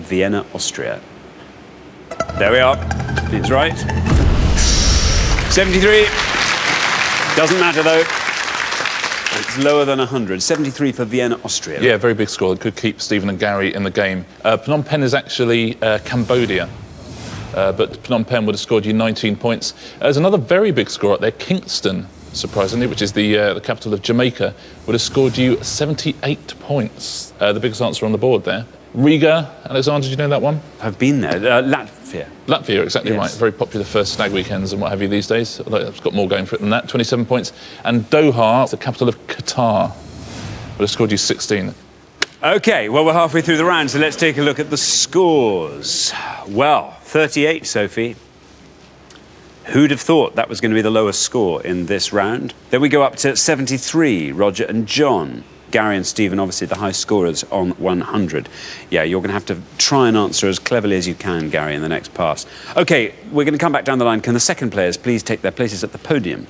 Vienna, Austria. There we are. It's right. 73. Doesn't matter, though. It's lower than 100. 73 for Vienna, Austria. Yeah, very big score. It could keep Stephen and Gary in the game. Phnom Penh is actually Cambodia. But Phnom Penh would have scored you 19 points. There's another very big score up there, Kingston, surprisingly, which is the capital of Jamaica, would have scored you 78 points. The biggest answer on the board there. Riga, Alexander, did you know that one? I've been there. Latvia. Latvia, exactly Yes. right. Very popular for stag weekends and what have you these days. Although it's got more going for it than that, 27 points. And Doha, the capital of Qatar, would have scored you 16. OK, well, we're halfway through the round, so let's take a look at the scores. Well, 38, Sophie. Who'd have thought that was going to be the lowest score in this round? Then we go up to 73, Roger and John. Gary and Stephen, obviously, the high scorers on 100. Yeah, you're going to have to try and answer as cleverly as you can, Gary, in the next pass. OK, we're going to come back down the line. Can the second players please take their places at the podium?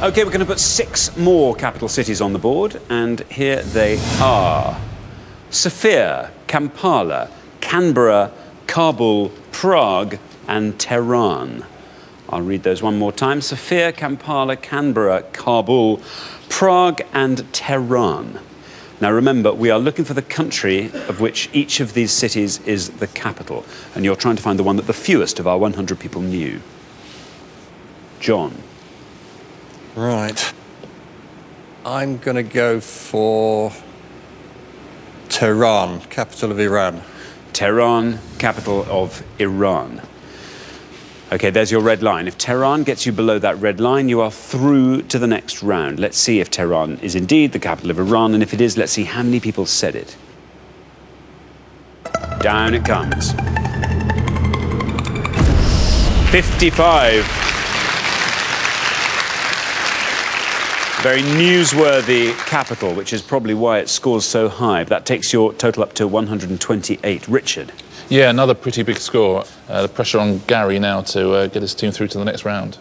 OK, we're going to put 6 more capital cities on the board, and here they are. Sofia, Kampala, Canberra, Kabul, Prague, and Tehran. I'll read those one more time. Sofia, Kampala, Canberra, Kabul, Prague, and Tehran. Now remember, we are looking for the country of which each of these cities is the capital, and you're trying to find the one that the fewest of our 100 people knew. John. Right. I'm going to go for Tehran, capital of Iran. Tehran, capital of Iran. OK, there's your red line. If Tehran gets you below that red line, you are through to the next round. Let's see if Tehran is indeed the capital of Iran, and if it is, let's see how many people said it. Down it comes. 55. Very newsworthy capital, which is probably why it scores so high. That takes your total up to 128. Richard. Yeah, another pretty big score. The pressure on Gary now to get his team through to the next round.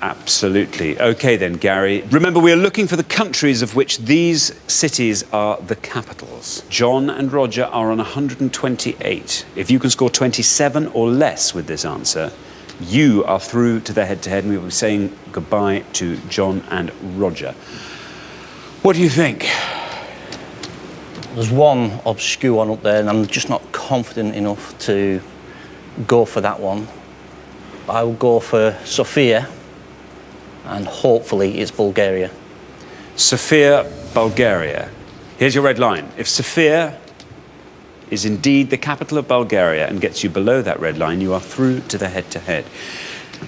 Absolutely. OK then, Gary. Remember, we are looking for the countries of which these cities are the capitals. John and Roger are on 128. If you can score 27 or less with this answer, you are through to the head-to-head, and we will be saying goodbye to John and Roger. What do you think? There's one obscure one up there, and I'm just not confident enough to go for that one. I will go for Sofia, and hopefully it's Bulgaria. Sofia, Bulgaria. Here's your red line. If Sofia is indeed the capital of Bulgaria and gets you below that red line, you are through to the head-to-head.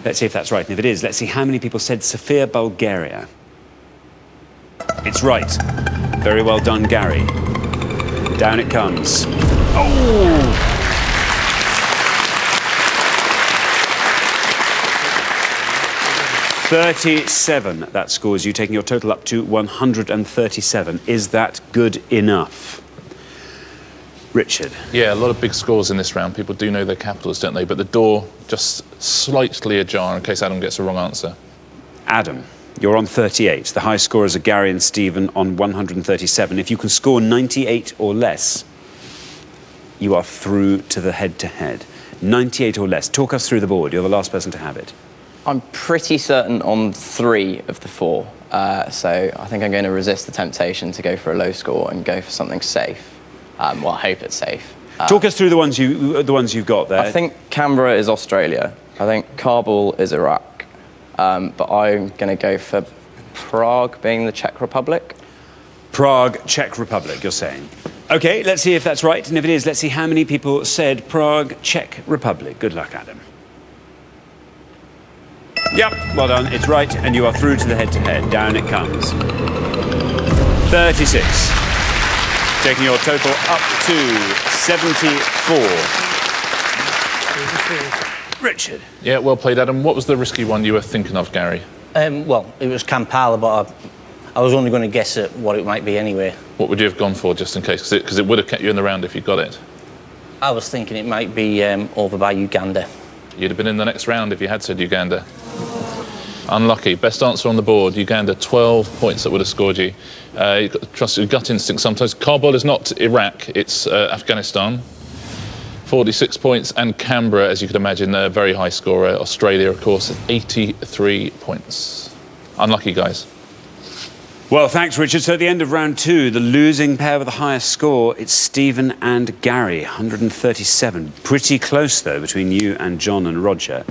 Let's see if that's right. And if it is, let's see how many people said Sofia, Bulgaria. It's right. Very well done, Gary. Down it comes. Oh! $37, that scores you, taking your total up to 137. Is that good enough? Richard. Yeah, a lot of big scores in this round. People do know their capitals, don't they? But the door just slightly ajar in case Adam gets the wrong answer. Adam, you're on 38. The high scorers are Gary and Stephen on 137. If you can score 98 or less, you are through to the head-to-head. 98 or less. Talk us through the board. You're the last person to have it. I'm pretty certain on 3 of the 4. So I think I'm going to resist the temptation to go for a low score and go for something safe. Well, I hope it's safe. Talk us through the ones you've got there. I think Canberra is Australia. I think Kabul is Iraq. But I'm going to go for Prague being the Czech Republic. Prague, Czech Republic, you're saying. OK, let's see if that's right. And if it is, let's see how many people said Prague, Czech Republic. Good luck, Adam. Yep, well done. It's right, and you are through to the head-to-head. Down it comes. 36. Taking your total up to 74. Richard. Yeah, well played, Adam. What was the risky one you were thinking of, Gary? Well, it was Kampala, but I was only going to guess at what it might be anyway. What would you have gone for, just in case? Because it would have kept you in the round if you got it. I was thinking it might be over by Uganda. You'd have been in the next round if you had said Uganda. Unlucky. Best answer on the board. Uganda, 12 points that would have scored you. You've got to trust your gut instinct sometimes. Kabul is not Iraq, it's Afghanistan. 46 points. And Canberra, as you could imagine, a very high scorer. Australia, of course, 83 points. Unlucky, guys. Well, thanks, Richard. So at the end of round 2, the losing pair with the highest score, it's Stephen and Gary, 137. Pretty close, though, between you and John and Roger.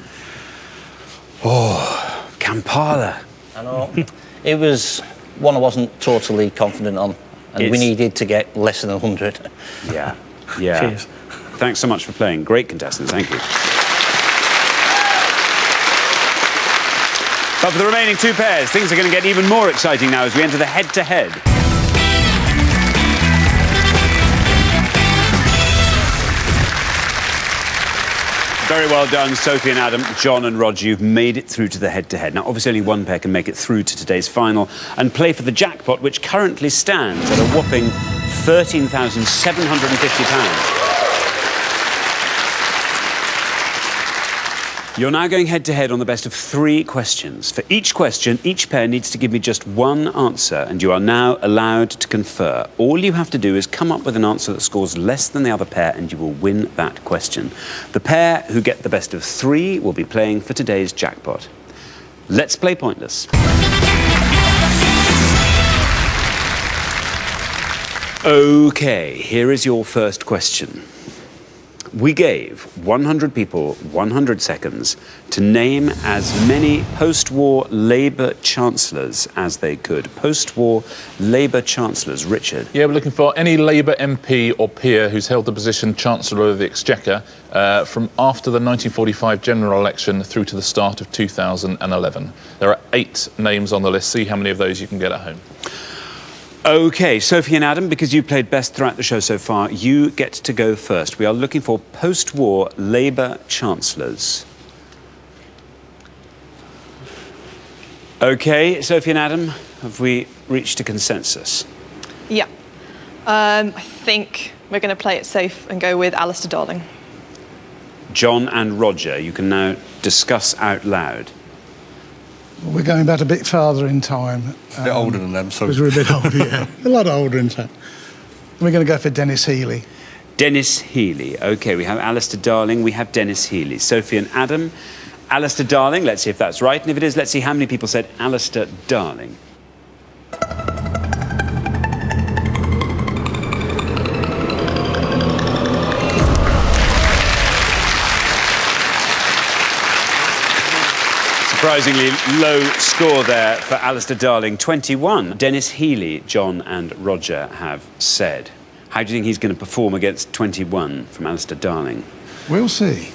Oh, Kampala. I know. It was one I wasn't totally confident on, and we needed to get less than 100. Yeah, yeah. Cheers. Thanks so much for playing. Great contestants, thank you. But for the remaining 2 pairs, things are going to get even more exciting now as we enter the head-to-head. Very well done, Sophie and Adam, John and Roger. You've made it through to the head-to-head. Now, obviously, only one pair can make it through to today's final and play for the jackpot, which currently stands at a whopping £13,750. You're now going head-to-head on the best of 3 questions. For each question, each pair needs to give me just one answer, and you are now allowed to confer. All you have to do is come up with an answer that scores less than the other pair, and you will win that question. The pair who get the best of 3 will be playing for today's jackpot. Let's play Pointless. OK, here is your first question. We gave 100 people 100 seconds to name as many post-war Labour chancellors as they could. Post-war Labour chancellors. Richard? Yeah, we're looking for any Labour MP or peer who's held the position Chancellor of the Exchequer from after the 1945 general election through to the start of 2011. There are 8 names on the list. See how many of those you can get at home. OK, Sophie and Adam, because you played best throughout the show so far, you get to go first. We are looking for post-war Labour chancellors. OK, Sophie and Adam, have we reached a consensus? Yeah. I think we're going to play it safe and go with Alistair Darling. John and Roger, you can now discuss out loud. We're going back a bit farther in time. A bit older than them, so... Because we're a bit older, yeah. A lot older, in fact. We're going to go for Dennis Healey. Dennis Healey. OK, we have Alistair Darling, we have Dennis Healey. Sophie and Adam, Alistair Darling, let's see if that's right. And if it is, let's see how many people said Alistair Darling. Surprisingly low score there for Alistair Darling, 21. Dennis Healey, John and Roger have said. How do you think he's going to perform against 21 from Alistair Darling? We'll see.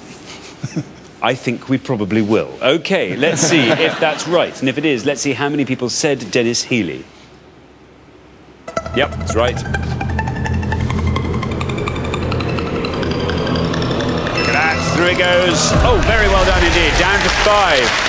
I think we probably will. OK, let's see if that's right. And if it is, let's see how many people said Dennis Healey. Yep, that's right. Look at that, through it goes. Oh, very well done indeed, down to 5.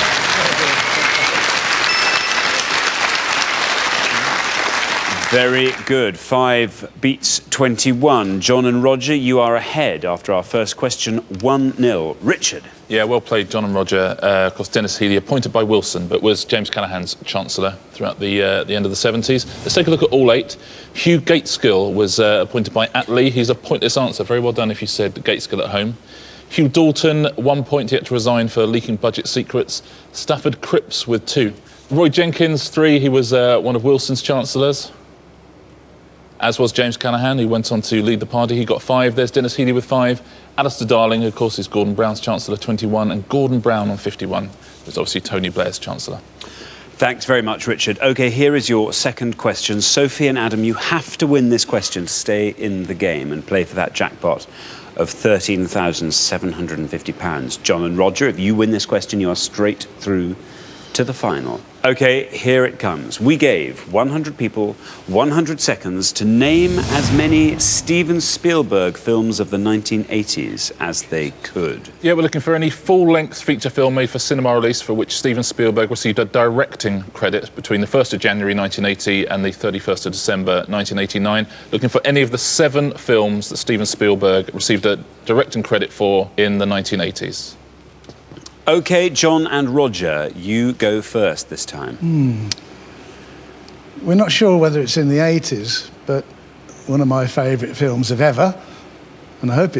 Very good. 5 beats 21. John and Roger, you are ahead after our first question, 1-0. Richard? Yeah, well played, John and Roger. Of course, Dennis Healey, appointed by Wilson, but was James Callaghan's Chancellor throughout the end of the 70s. Let's take a look at all 8. Hugh Gateskill was appointed by Attlee. He's a pointless answer. Very well done if you said Gateskill at home. Hugh Dalton, 1 point. He had to resign for leaking budget secrets. Stafford Cripps with 2. Roy Jenkins, 3. He was one of Wilson's Chancellors. As was James Callaghan, who went on to lead the party. He got 5. There's Dennis Healey with 5. Alistair Darling, of course, is Gordon Brown's Chancellor, 21. And Gordon Brown on 51, who's obviously Tony Blair's Chancellor. Thanks very much, Richard. OK, here is your second question. Sophie and Adam, you have to win this question to stay in the game and play for that jackpot of £13,750. John and Roger, if you win this question, you are straight through to the final. OK, here it comes. We gave 100 people 100 seconds to name as many Steven Spielberg films of the 1980s as they could. Yeah, we're looking for any full-length feature film made for cinema release for which Steven Spielberg received a directing credit between the 1st of January 1980 and the 31st of December 1989. Looking for any of the 7 films that Steven Spielberg received a directing credit for in the 1980s. OK, John and Roger, you go first this time. We're not sure whether it's in the 80s, but one of my favourite films of ever, and I hope